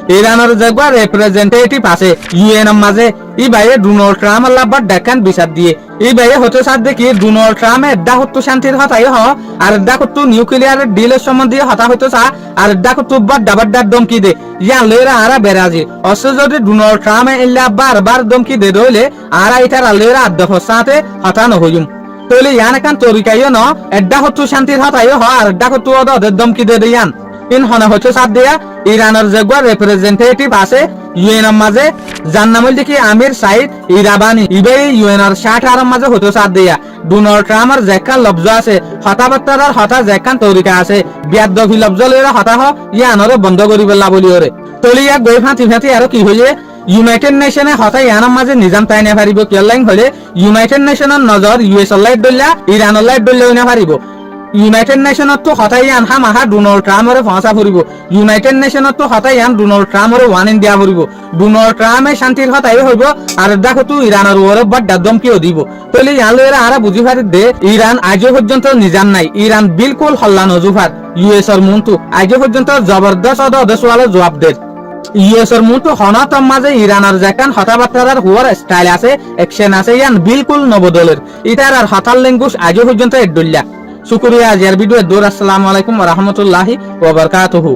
ইরানের যেগুলা রিপ্রেজেন্টেটিভ আছে ইউএন এর মাঝে ই বাইরে ডোনাল্ড ট্রাম্প আল্লাহবার দেখান বিচার দিয়ে এই বাইরে হতে সাথ দেখি ডোনাল্ড ট্রাম্প এড্ডা হতো শান্তির হতাই হ আর এড্ডা করতো নিউক্লিয়ার ডিলের সম্বন্ধে হতা হইতো চা আর এড্ডা করতো বাড্ডার দমকি দে ইয়ান লইরা আরা বেরাজি অস যদি ডোনাল্ড ট্রাম্প এল্লা বারবার দমকি দে দইলে আরা ইটার আলইরা আদ্দা ফসাতে হতা নহইম তইলে ইয়ান একান তরিকাইও ন এড্ডা হতো শান্তির হতাই হ আর এড্ডা করতো ওদের দমকি দে ইয়ান ইন হনে হচ্ছে সাথ দিয়া ইরানের যেগুলা রিপ্রেজেন্টেটিভ আছে ইউএন এর মাঝে যার নাম হল দেখি আমির সাইদ ইরাবানি ইবে ইউএন এর 60 এর মাঝে হতো সাথ দিয়া ডোনাল্ড ট্রাম্পের যেখান লব্জ আছে হতাবার্তার হতা যেখান তরিকা আছে বিয়াদবি লব্জ লইরা হতা হ ইয়ানরে বন্ধ করি পেলা বলি ওরে তলি ইয়াক গই ফাঁতি আর কি হইয়ে ইউনাইটেড নেশনে হতা ইয়ানৰ মাঝে নিজাম তাই নাপারিব কেলাইন হলে ইউনাইটেড নেশনের নজর ইউএস লাইট দলিয়া ইরান লাইট দলিয়া নাপারিব ইউনাইটেড নেশনত তো হতাই আন হামাহা ডোনাল্ড ট্রাম্পরে ফাঁসা ফুরিব ইউনাইটেড নেশনত তো হতাই আন ডোনাল্ড ট্রাম্পরে ওয়ান ইন্ডিয়া ফুরিব ডোনাল্ড ট্রাম্পে শান্তির হতাই হইব আর দেখো তো ইরানের ওরে বাড্ডা দমকিও দিব তইলে ইয়ান লইরা আরা বুঝি পারি দে ইরান আজও পর্যন্ত নিজাম নাই ইরান বিলকুল হল্লা নজুফার ইউএস এর মন্তু আজও পর্যন্ত জবরদস্ত অদেশওয়ালা জবাব দে ইউএস এর মন্তু হনাতম মাঝে ইরানের যেখান হতাবার্তার হুয়ার স্টাইল আছে অ্যাকশন আছে ইয়ান বিলকুল নবদলের ইটার আর হতাল ল্যাঙ্গুয়েজ আজও পর্যন্ত এডুল্লা শুকরিয়া আজের ভিডিও দূর আসসালামু আলাইকুম ওয়া রাহমাতুল্লাহি ওয়া বারাকাতুহু।